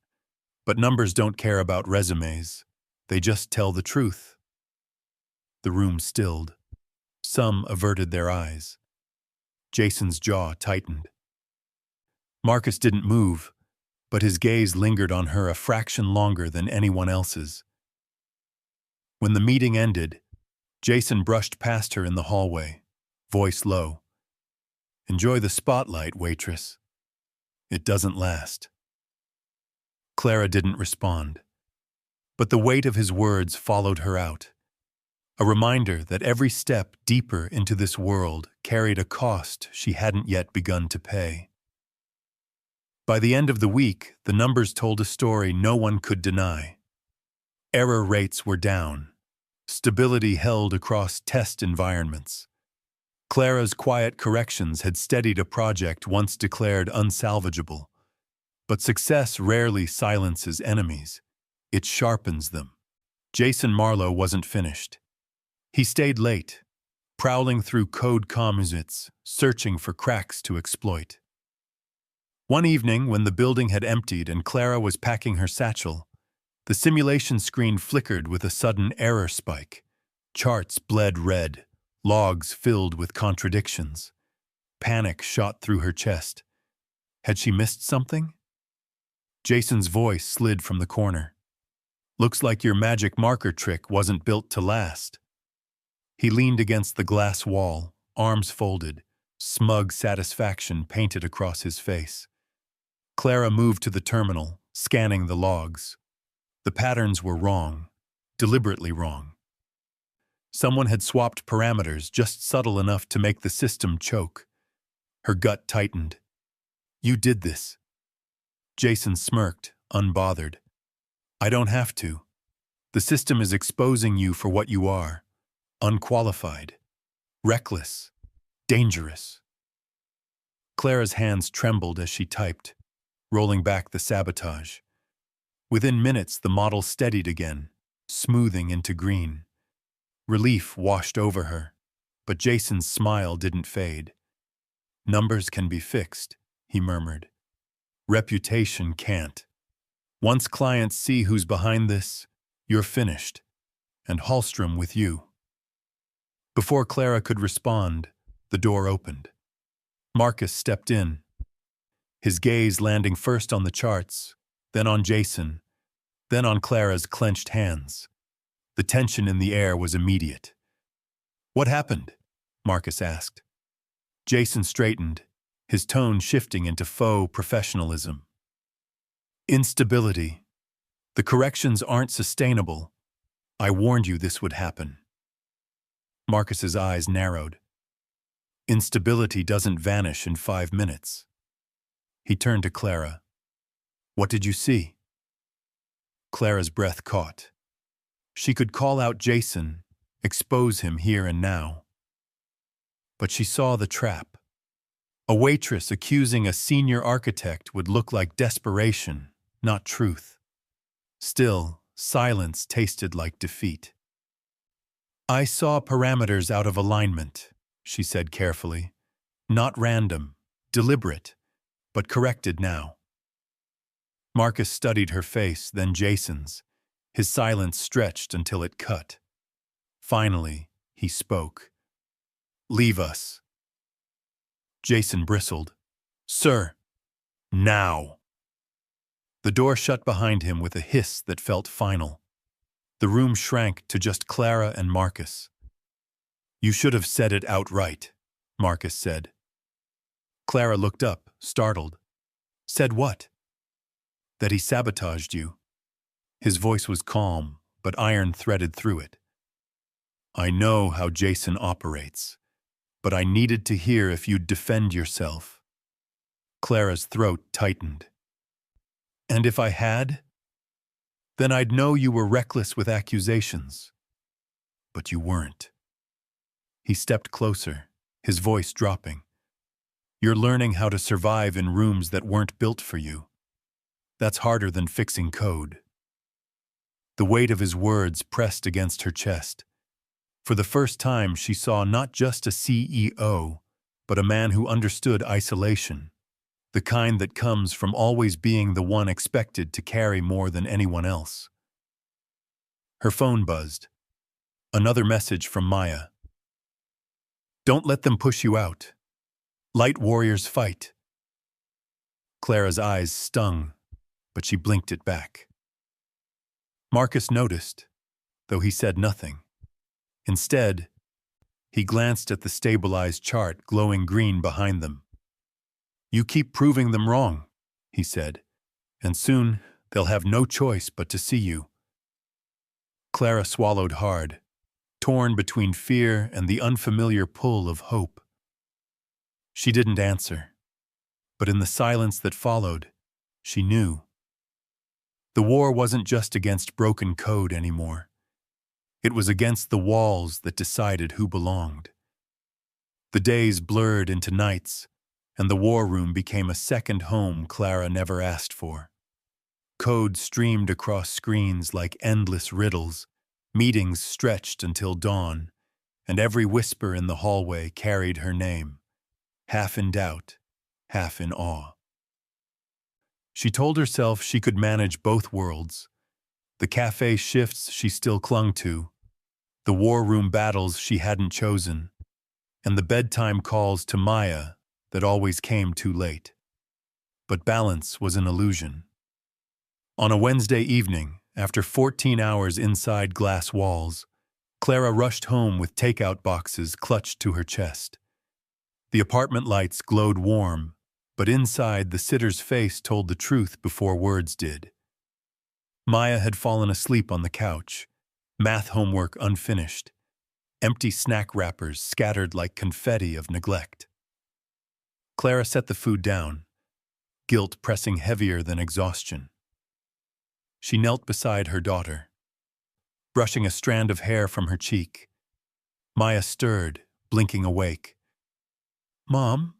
But numbers don't care about resumes. They just tell the truth." The room stilled. Some averted their eyes. Jason's jaw tightened. Marcus didn't move, but his gaze lingered on her a fraction longer than anyone else's. When the meeting ended, Jason brushed past her in the hallway, voice low. "Enjoy the spotlight, waitress. It doesn't last." Clara didn't respond, but the weight of his words followed her out. A reminder that every step deeper into this world carried a cost she hadn't yet begun to pay. By the end of the week, the numbers told a story no one could deny. Error rates were down. Stability held across test environments. Clara's quiet corrections had steadied a project once declared unsalvageable. But success rarely silences enemies. It sharpens them. Jason Marlowe wasn't finished. He stayed late, prowling through code composites, searching for cracks to exploit. One evening, when the building had emptied and Clara was packing her satchel, The simulation screen flickered with a sudden error spike. Charts bled red, logs filled with contradictions. Panic shot through her chest. Had she missed something? Jason's voice slid from the corner. Looks like your magic marker trick wasn't built to last. He leaned against the glass wall, arms folded, smug satisfaction painted across his face. Clara moved to the terminal, scanning the logs. The patterns were wrong, deliberately wrong. Someone had swapped parameters just subtle enough to make the system choke. Her gut tightened. You did this. Jason smirked, unbothered. I don't have to. The system is exposing you for what you are. Unqualified. Reckless. Dangerous. Clara's hands trembled as she typed, rolling back the sabotage. Within minutes, the model steadied again, smoothing into green. Relief washed over her, but Jason's smile didn't fade. Numbers can be fixed, he murmured. Reputation can't. Once clients see who's behind this, you're finished, and Hallstrom with you. Before Clara could respond, the door opened. Marcus stepped in, his gaze landing first on the charts, then on Jason, then on Clara's clenched hands. The tension in the air was immediate. What happened? Marcus asked. Jason straightened, his tone shifting into faux professionalism. Instability. The corrections aren't sustainable. I warned you this would happen. Marcus's eyes narrowed. Instability doesn't vanish in 5 minutes. He turned to Clara. What did you see? Clara's breath caught. She could call out Jason, expose him here and now. But she saw the trap. A waitress accusing a senior architect would look like desperation, not truth. Still, silence tasted like defeat. I saw parameters out of alignment, she said carefully. Not random, deliberate, but corrected now. Marcus studied her face, then Jason's. His silence stretched until it cut. Finally, he spoke. Leave us. Jason bristled. Sir, now. The door shut behind him with a hiss that felt final. The room shrank to just Clara and Marcus. You should have said it outright, Marcus said. Clara looked up, startled. Said what? That he sabotaged you. His voice was calm, but iron threaded through it. I know how Jason operates, but I needed to hear if you'd defend yourself. Clara's throat tightened. And if I had? Then I'd know you were reckless with accusations. But you weren't. He stepped closer, his voice dropping. You're learning how to survive in rooms that weren't built for you. That's harder than fixing code. The weight of his words pressed against her chest. For the first time, she saw not just a CEO, but a man who understood isolation, the kind that comes from always being the one expected to carry more than anyone else. Her phone buzzed. Another message from Maya. Don't let them push you out. Light warriors fight. Clara's eyes stung, but she blinked it back. Marcus noticed, though he said nothing. Instead, he glanced at the stabilized chart glowing green behind them. You keep proving them wrong, he said, and soon they'll have no choice but to see you. Clara swallowed hard, torn between fear and the unfamiliar pull of hope. She didn't answer, but in the silence that followed, she knew. The war wasn't just against broken code anymore. It was against the walls that decided who belonged. The days blurred into nights, and the war room became a second home Clara never asked for. Code streamed across screens like endless riddles, meetings stretched until dawn, and every whisper in the hallway carried her name, half in doubt, half in awe. She told herself she could manage both worlds, The cafe shifts she still clung to, the war room battles she hadn't chosen, and the bedtime calls to Maya that always came too late. But balance was an illusion. On a Wednesday evening, after 14 hours inside glass walls, Clara rushed home with takeout boxes clutched to her chest. The apartment lights glowed warm, but inside the sitter's face told the truth before words did. Maya had fallen asleep on the couch, math homework unfinished, empty snack wrappers scattered like confetti of neglect. Clara set the food down, guilt pressing heavier than exhaustion. She knelt beside her daughter, brushing a strand of hair from her cheek. Maya stirred, blinking awake. "Mom,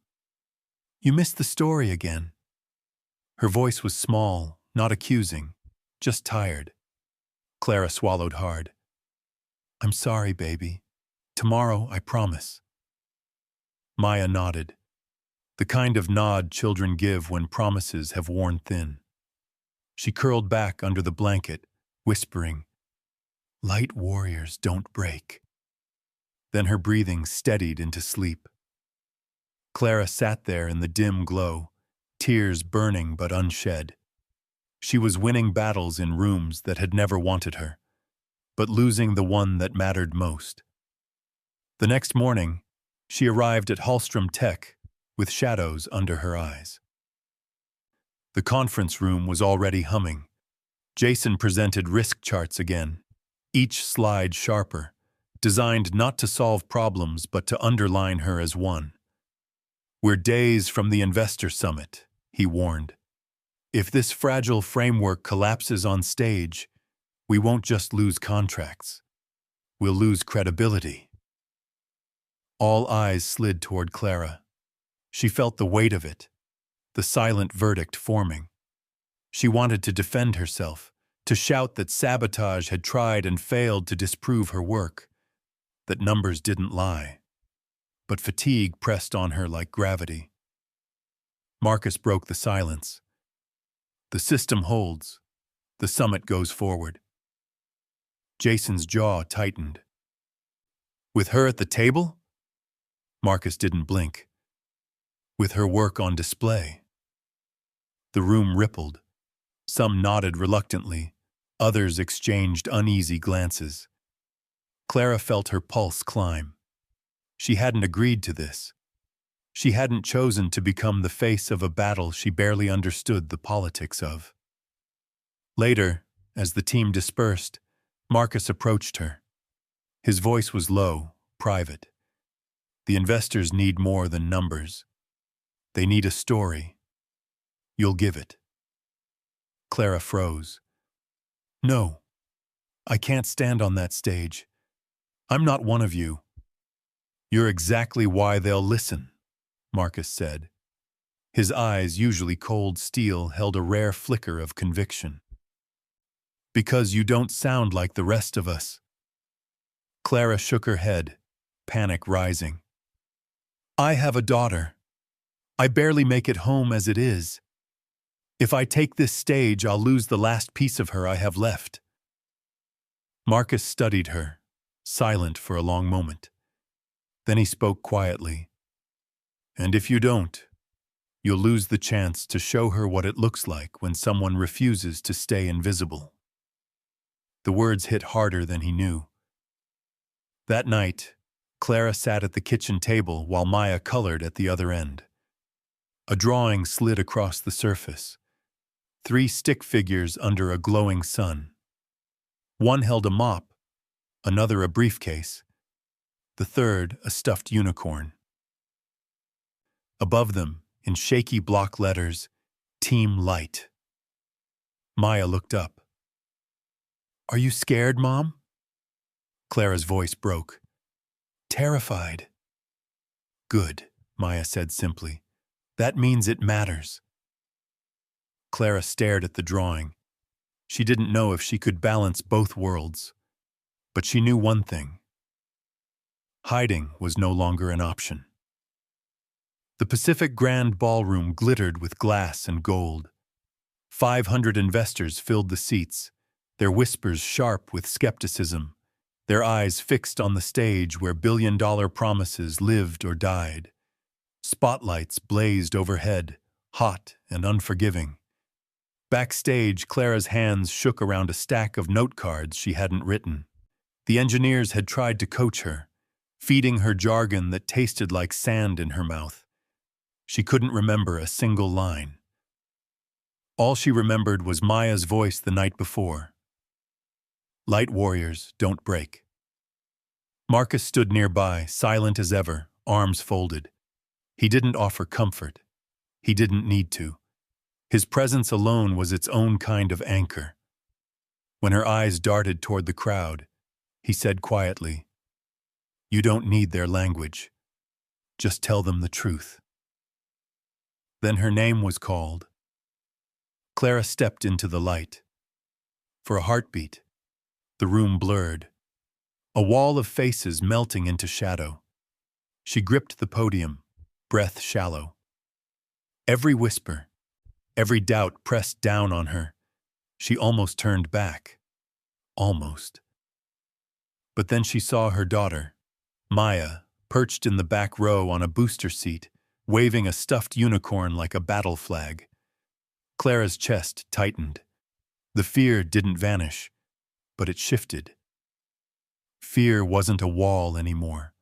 you missed the story again." Her voice was small, not accusing, just tired. Clara swallowed hard. "I'm sorry, baby. Tomorrow, I promise." Maya nodded, the kind of nod children give when promises have worn thin. She curled back under the blanket, whispering, "Light warriors don't break." Then her breathing steadied into sleep. Clara sat there in the dim glow, tears burning but unshed. She was winning battles in rooms that had never wanted her, but losing the one that mattered most. The next morning, she arrived at Hallstrom Tech with shadows under her eyes. The conference room was already humming. Jason presented risk charts again, each slide sharper, designed not to solve problems but to underline her as one. "We're days from the investor summit," he warned. "If this fragile framework collapses on stage, we won't just lose contracts. We'll lose credibility." All eyes slid toward Clara. She felt the weight of it, the silent verdict forming. She wanted to defend herself, to shout that sabotage had tried and failed to disprove her work, that numbers didn't lie. But fatigue pressed on her like gravity. Marcus broke the silence. "The system holds. The summit goes forward." Jason's jaw tightened. "With her at the table?" Marcus didn't blink. "With her work on display." The room rippled. Some nodded reluctantly. Others exchanged uneasy glances. Clara felt her pulse climb. She hadn't agreed to this. She hadn't chosen to become the face of a battle she barely understood the politics of. Later, as the team dispersed, Marcus approached her. His voice was low, private. "The investors need more than numbers. They need a story. You'll give it." Clara froze. "No, I can't stand on that stage. I'm not one of you." "You're exactly why they'll listen," Marcus said. His eyes, usually cold steel, held a rare flicker of conviction. "Because you don't sound like the rest of us." Clara shook her head, panic rising. "I have a daughter. I barely make it home as it is. If I take this stage, I'll lose the last piece of her I have left." Marcus studied her, silent for a long moment. Then he spoke quietly. "And if you don't, you'll lose the chance to show her what it looks like when someone refuses to stay invisible." The words hit harder than he knew. That night, Clara sat at the kitchen table while Maya colored at the other end. A drawing slid across the surface. 3 stick figures under a glowing sun. One held a mop, another a briefcase, the third a stuffed unicorn. Above them, in shaky block letters, "Team Light." Maya looked up. "Are you scared, Mom?" Clara's voice broke. "Terrified." "Good," Maya said simply. "That means it matters." Clara stared at the drawing. She didn't know if she could balance both worlds. But she knew one thing. Hiding was no longer an option. The Pacific Grand Ballroom glittered with glass and gold. 500 investors filled the seats, their whispers sharp with skepticism, their eyes fixed on the stage where billion-dollar promises lived or died. Spotlights blazed overhead, hot and unforgiving. Backstage, Clara's hands shook around a stack of note cards she hadn't written. The engineers had tried to coach her, feeding her jargon that tasted like sand in her mouth. She couldn't remember a single line. All she remembered was Maya's voice the night before. Light warriors don't break. Marcus stood nearby, silent as ever, arms folded. He didn't offer comfort. He didn't need to. His presence alone was its own kind of anchor. When her eyes darted toward the crowd, he said quietly, "You don't need their language. Just tell them the truth." Then her name was called. Clara stepped into the light. For a heartbeat, the room blurred, a wall of faces melting into shadow. She gripped the podium, breath shallow. Every whisper, every doubt pressed down on her. She almost turned back. Almost. But then she saw her daughter, Maya, perched in the back row on a booster seat, waving a stuffed unicorn like a battle flag. Clara's chest tightened. The fear didn't vanish, but it shifted. Fear wasn't a wall anymore.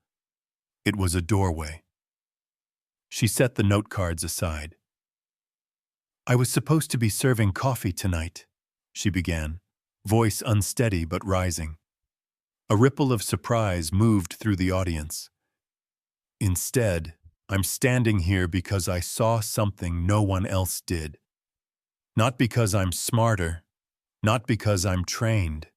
It was a doorway. She set the note cards aside. "I was supposed to be serving coffee tonight," she began, voice unsteady but rising. A ripple of surprise moved through the audience. "Instead, I'm standing here because I saw something no one else did. Not because I'm smarter, not because I'm trained,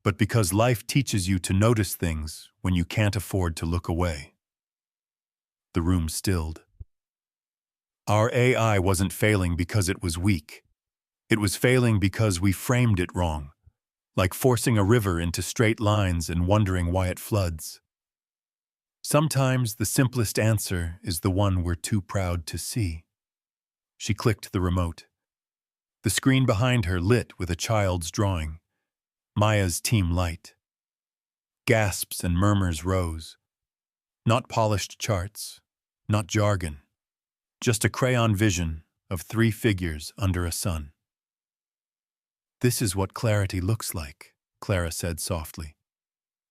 but because life teaches you to notice things when you can't afford to look away." The room stilled. Our AI wasn't failing because it was weak. It was failing because we framed it wrong, like forcing a river into straight lines and wondering why it floods. Sometimes the simplest answer is the one we're too proud to see. She clicked the remote. The screen behind her lit with a child's drawing, Maya's team light. Gasps and murmurs rose. Not polished charts, not jargon, just a crayon vision of 3 figures under a sun. "This is what clarity looks like," Clara said softly.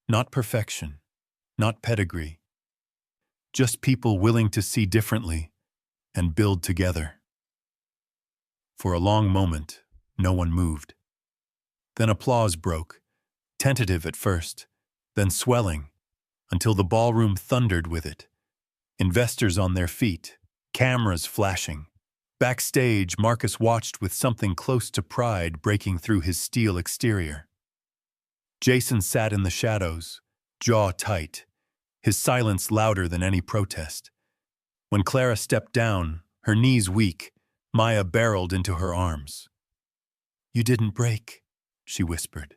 "Not perfection, not pedigree, just people willing to see differently and build together." For a long moment, no one moved. Then applause broke, tentative at first, then swelling, until the ballroom thundered with it. Investors on their feet, cameras flashing. Backstage, Marcus watched with something close to pride breaking through his steel exterior. Jason sat in the shadows, jaw tight, his silence louder than any protest. When Clara stepped down, her knees weak, Maya barreled into her arms. "You didn't break," she whispered.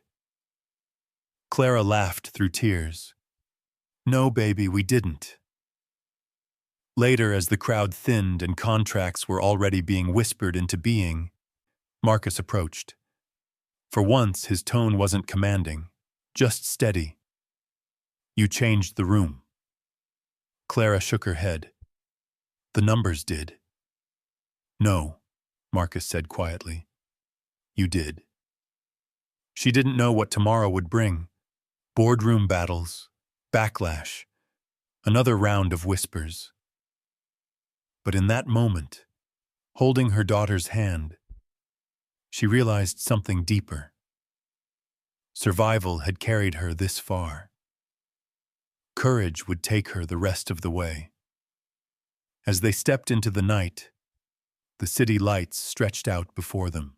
Clara laughed through tears. "No, baby, we didn't." Later, as the crowd thinned and contracts were already being whispered into being, Marcus approached. For once, his tone wasn't commanding, just steady. "You changed the room." Clara shook her head. "The numbers did." "No," Marcus said quietly. "You did." She didn't know what tomorrow would bring. Boardroom battles, backlash, another round of whispers. But in that moment, holding her daughter's hand, she realized something deeper. Survival had carried her this far. Courage would take her the rest of the way. As they stepped into the night, the city lights stretched out before them.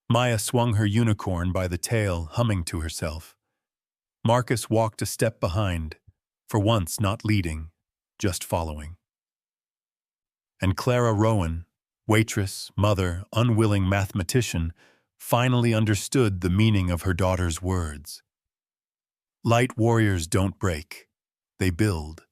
Maya swung her unicorn by the tail, humming to herself. Marcus walked a step behind, for once not leading, just following. And Clara Rowan, waitress, mother, unwilling mathematician, finally understood the meaning of her daughter's words. Light warriors don't break, they build.